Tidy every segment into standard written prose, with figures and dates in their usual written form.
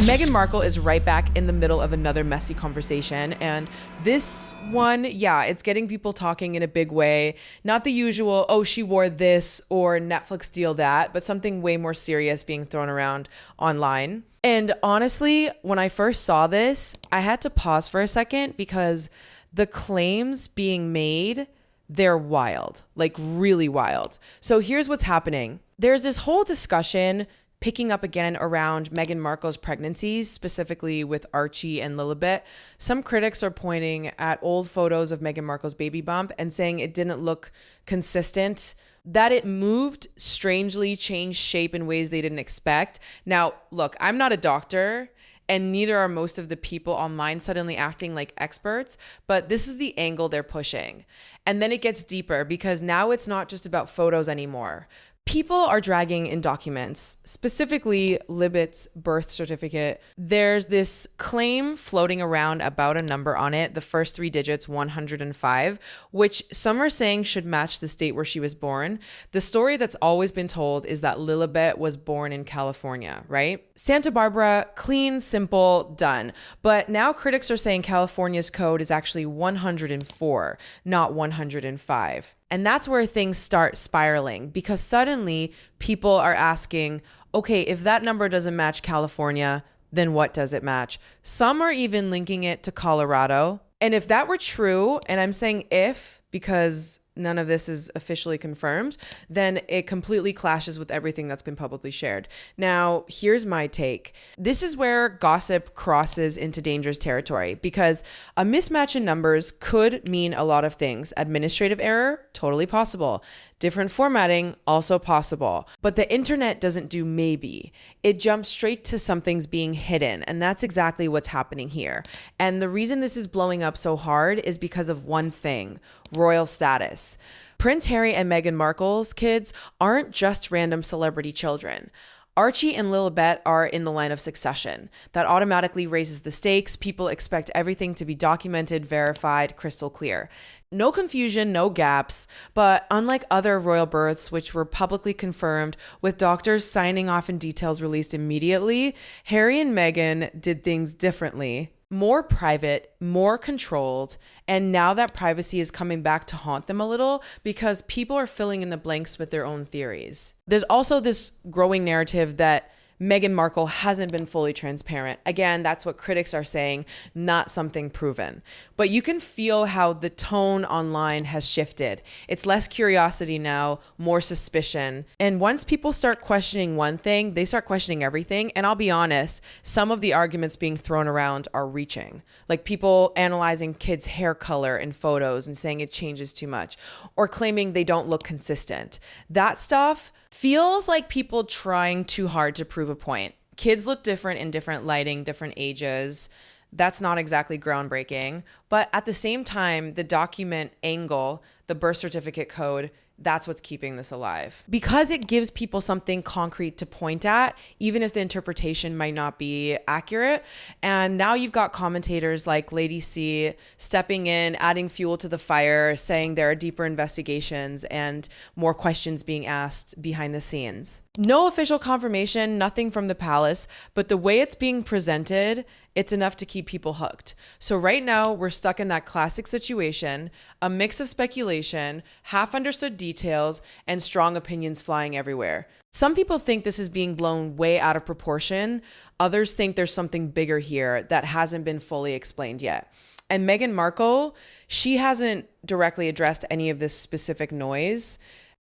Meghan Markle is right back in the middle of another messy conversation. And this one, yeah, it's getting people talking in a big way. Not the usual, oh, she wore this or Netflix deal that, but something way more serious being thrown around online. And honestly, when I first saw this, I had to pause for a second because the claims being made, they're wild, like really wild. So here's what's happening. There's this whole discussion picking up again around Meghan Markle's pregnancies, specifically with Archie and Lilibet. Some critics are pointing at old photos of Meghan Markle's baby bump and saying it didn't look consistent, that it moved strangely, changed shape in ways they didn't expect. Now, look, I'm not a doctor, and neither are most of the people online suddenly acting like experts, but this is the angle they're pushing. And then it gets deeper because now it's not just about photos anymore. People are dragging in documents, specifically Libet's birth certificate. There's this claim floating around about a number on it, the first three digits, 105, which some are saying should match the state where she was born. The story that's always been told is that Lilibet was born in California, right? Santa Barbara, clean, simple, done. But now critics are saying California's code is actually 104, not 105. And that's where things start spiraling because suddenly people are asking, okay, if that number doesn't match California, then what does it match? Some are even linking it to Colorado. And if that were true, and I'm saying if, because none of this is officially confirmed, then it completely clashes with everything that's been publicly shared. Now, here's my take. This is where gossip crosses into dangerous territory because a mismatch in numbers could mean a lot of things. Administrative error, totally possible. Different formatting, also possible. But the internet doesn't do maybe. It jumps straight to something's being hidden. And that's exactly what's happening here. And the reason this is blowing up so hard is because of one thing: royal status. Prince Harry and Meghan Markle's kids aren't just random celebrity children. Archie and Lilibet are in the line of succession. That automatically raises the stakes. People expect everything to be documented, verified, crystal clear. No confusion, no gaps, but unlike other royal births, which were publicly confirmed with doctors signing off and details released immediately, Harry and Meghan did things differently. More private, more controlled, and now that privacy is coming back to haunt them a little because people are filling in the blanks with their own theories. There's also this growing narrative that Meghan Markle hasn't been fully transparent. Again, that's what critics are saying, not something proven. But you can feel how the tone online has shifted. It's less curiosity now, more suspicion. And once people start questioning one thing, they start questioning everything. And I'll be honest, some of the arguments being thrown around are reaching. Like people analyzing kids' hair color in photos and saying it changes too much, or claiming they don't look consistent. That stuff feels like people trying too hard to prove a point. Kids look different in different lighting, different ages. That's not exactly groundbreaking. But at the same time, the document angle, the birth certificate code, that's what's keeping this alive. Because it gives people something concrete to point at, even if the interpretation might not be accurate. And now you've got commentators like Lady C stepping in, adding fuel to the fire, saying there are deeper investigations and more questions being asked behind the scenes. No official confirmation, nothing from the palace, but the way it's being presented, it's enough to keep people hooked. So right now we're stuck in that classic situation, a mix of speculation, half understood details, and strong opinions flying everywhere. Some people think this is being blown way out of proportion. Others think there's something bigger here that hasn't been fully explained yet. And Meghan Markle, she hasn't directly addressed any of this specific noise,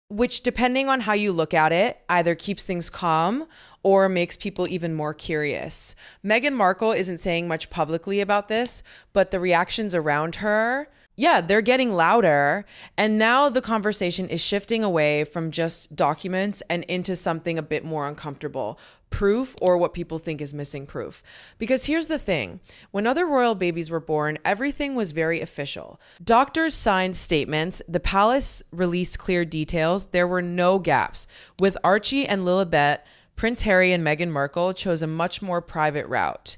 which, depending on how you look at it, either keeps things calm or makes people even more curious. Meghan Markle isn't saying much publicly about this, but the reactions around her, yeah, they're getting louder. And now the conversation is shifting away from just documents and into something a bit more uncomfortable. Proof, or what people think is missing proof. Because here's the thing. When other royal babies were born, everything was very official. Doctors signed statements. The palace released clear details. There were no gaps. With Archie and Lilibet, Prince Harry and Meghan Markle chose a much more private route.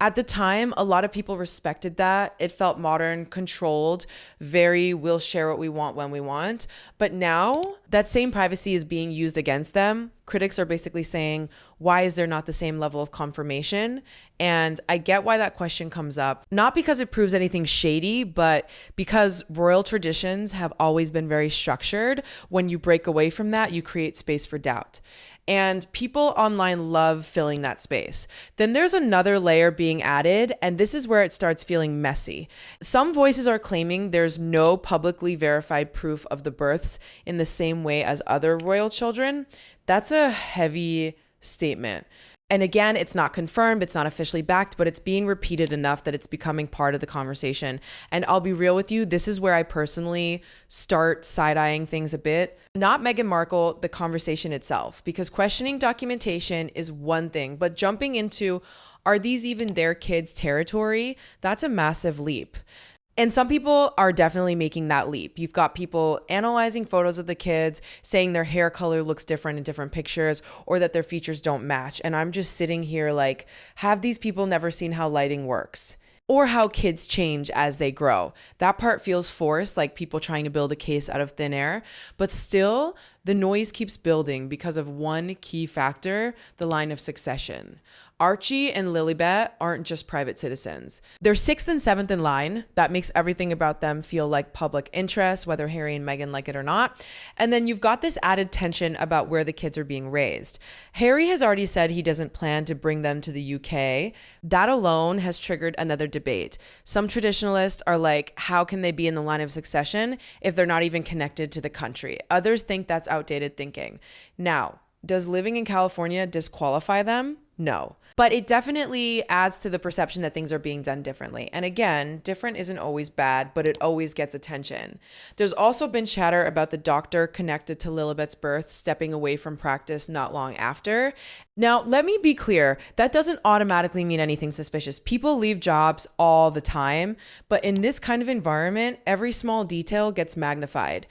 At the time, a lot of people respected that. It felt modern, controlled, very we'll share what we want when we want. But now that same privacy is being used against them. Critics are basically saying, why is there not the same level of confirmation? And I get why that question comes up, not because it proves anything shady, but because royal traditions have always been very structured. When you break away from that, you create space for doubt. And people online love filling that space. Then there's another layer being added, and this is where it starts feeling messy. Some voices are claiming there's no publicly verified proof of the births in the same way as other royal children. That's a heavy statement. And again, it's not confirmed, it's not officially backed, but it's being repeated enough that it's becoming part of the conversation. And I'll be real with you, this is where I personally start side-eyeing things a bit. Not Meghan Markle, the conversation itself, because questioning documentation is one thing, but jumping into, are these even their kids' territory? That's a massive leap. And some people are definitely making that leap. You've got people analyzing photos of the kids, saying their hair color looks different in different pictures or that their features don't match. And I'm just sitting here like, have these people never seen how lighting works? Or how kids change as they grow? That part feels forced, like people trying to build a case out of thin air. But still, the noise keeps building because of one key factor, the line of succession. Archie and Lilibet aren't just private citizens. They're 6th and 7th in line. That makes everything about them feel like public interest, whether Harry and Meghan like it or not. And then you've got this added tension about where the kids are being raised. Harry has already said he doesn't plan to bring them to the UK. That alone has triggered another debate. Some traditionalists are like, how can they be in the line of succession if they're not even connected to the country? Others think that's outdated thinking. Now, does living in California disqualify them? No. But it definitely adds to the perception that things are being done differently. And again, different isn't always bad, but it always gets attention. There's also been chatter about the doctor connected to Lilibet's birth stepping away from practice not long after. Now, let me be clear, that doesn't automatically mean anything suspicious. People leave jobs all the time, but in this kind of environment, every small detail gets magnified.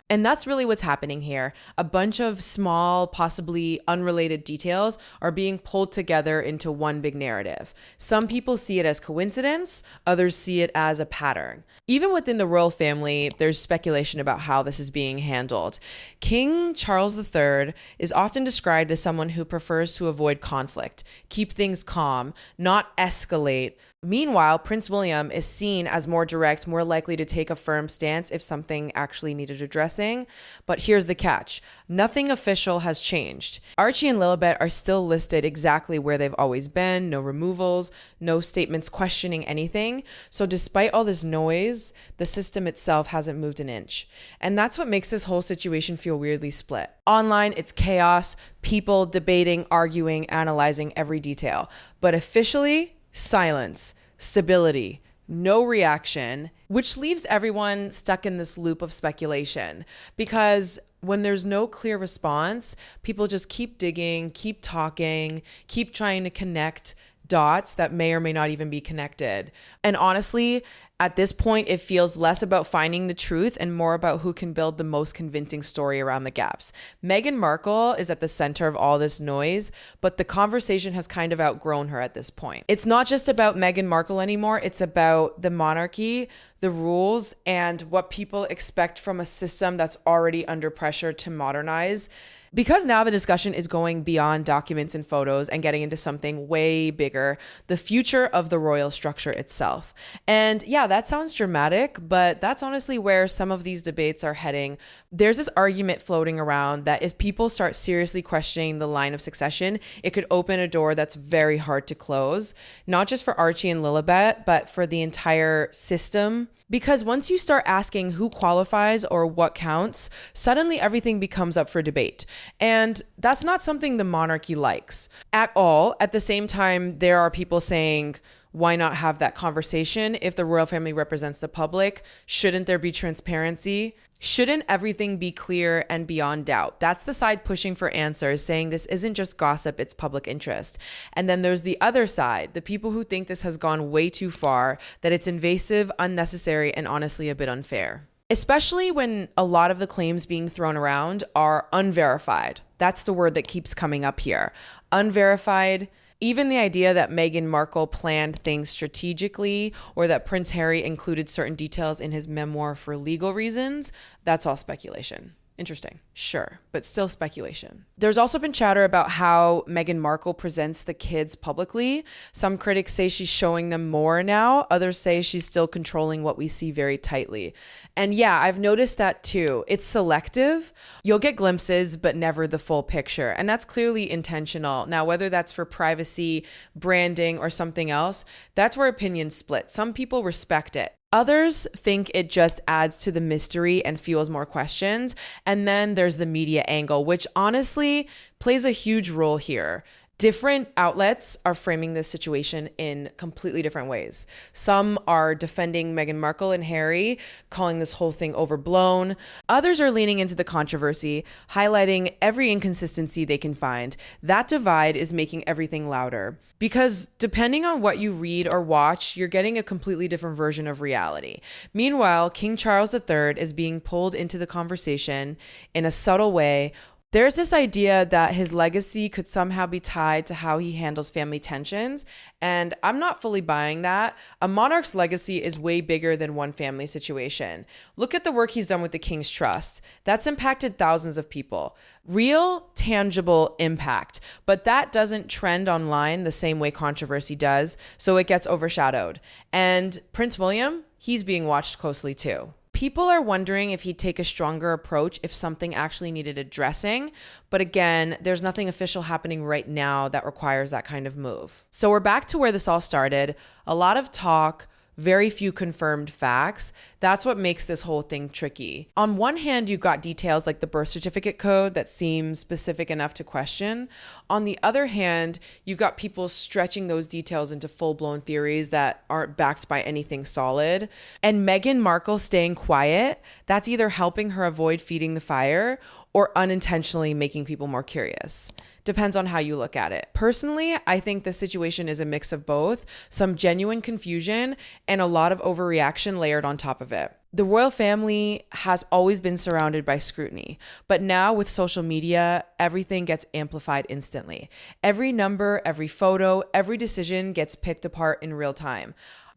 And that's really what's happening here. A bunch of small, possibly unrelated details are being pulled together into one big narrative. Some people see it as coincidence, others see it as a pattern. Even within the royal family, there's speculation about how this is being handled. King Charles III is often described as someone who prefers to avoid conflict, keep things calm, not escalate. Meanwhile, Prince William is seen as more direct, more likely to take a firm stance if something actually needed addressing. But here's the catch. Nothing official has changed. Archie and Lilibet are still listed exactly where they've always been. No removals, no statements questioning anything. So despite all this noise, the system itself hasn't moved an inch. And that's what makes this whole situation feel weirdly split. Online, it's chaos, people debating, arguing, analyzing every detail. But officially, silence, stability, no reaction, which leaves everyone stuck in this loop of speculation. Because when there's no clear response, people just keep digging, keep talking, keep trying to connect dots that may or may not even be connected. And honestly, at this point, it feels less about finding the truth and more about who can build the most convincing story around the gaps. Meghan Markle is at the center of all this noise, but the conversation has kind of outgrown her at this point. It's not just about Meghan Markle anymore. It's about the monarchy, the rules, and what people expect from a system that's already under pressure to modernize. Because now the discussion is going beyond documents and photos and getting into something way bigger, the future of the royal structure itself. And yeah, that sounds dramatic, but that's honestly where some of these debates are heading. There's this argument floating around that if people start seriously questioning the line of succession, it could open a door that's very hard to close, not just for Archie and Lilibet, but for the entire system. Because once you start asking who qualifies or what counts, suddenly everything becomes up for debate. And that's not something the monarchy likes at all. At the same time, there are people saying, why not have that conversation if the royal family represents the public? Shouldn't there be transparency? Shouldn't everything be clear and beyond doubt? That's the side pushing for answers, saying this isn't just gossip, it's public interest. And then there's the other side, the people who think this has gone way too far, that it's invasive, unnecessary, and honestly a bit unfair. Especially when a lot of the claims being thrown around are unverified. That's the word that keeps coming up here. Unverified. Even the idea that Meghan Markle planned things strategically or that Prince Harry included certain details in his memoir for legal reasons, that's all speculation. Interesting. Sure, but still speculation. There's also been chatter about how Meghan Markle presents the kids publicly. Some critics say she's showing them more now. Others say she's still controlling what we see very tightly. And yeah, I've noticed that too. It's selective. You'll get glimpses, but never the full picture. And that's clearly intentional. Now, whether that's for privacy, branding, or something else, that's where opinions split. Some people respect it. Others think it just adds to the mystery and fuels more questions. And then there's the media angle, which honestly plays a huge role here. Different outlets are framing this situation in completely different ways. Some are defending Meghan Markle and Harry, calling this whole thing overblown. Others are leaning into the controversy, highlighting every inconsistency they can find. That divide is making everything louder. Because depending on what you read or watch, you're getting a completely different version of reality. Meanwhile, King Charles III is being pulled into the conversation in a subtle way. There's this idea that his legacy could somehow be tied to how he handles family tensions, and I'm not fully buying that. A monarch's legacy is way bigger than one family situation. Look at the work he's done with the King's Trust. That's impacted thousands of people. Real, tangible impact, but that doesn't trend online the same way controversy does, so it gets overshadowed. And Prince William, he's being watched closely too. People are wondering if he'd take a stronger approach if something actually needed addressing. But again, there's nothing official happening right now that requires that kind of move. So we're back to where this all started. A lot of talk, very few confirmed facts. That's what makes this whole thing tricky. On one hand, you've got details like the birth certificate code that seem specific enough to question. On the other hand, you've got people stretching those details into full-blown theories that aren't backed by anything solid. And Meghan Markle staying quiet, that's either helping her avoid feeding the fire or unintentionally making people more curious. Depends on how you look at it. Personally, I think the situation is a mix of both, some genuine confusion and a lot of overreaction layered on top of it. The royal family has always been surrounded by scrutiny, but now with social media, everything gets amplified instantly. Every number, every photo, every decision gets picked apart in real time.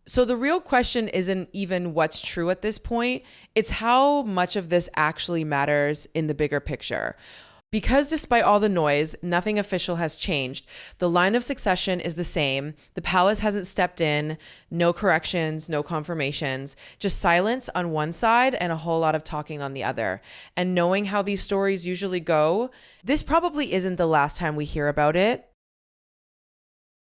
So the real question isn't even what's true at this point, it's how much of this actually matters in the bigger picture. Because despite all the noise, nothing official has changed. The line of succession is the same. The palace hasn't stepped in, no corrections, no confirmations, just silence on one side and a whole lot of talking on the other. And knowing how these stories usually go, this probably isn't the last time we hear about it.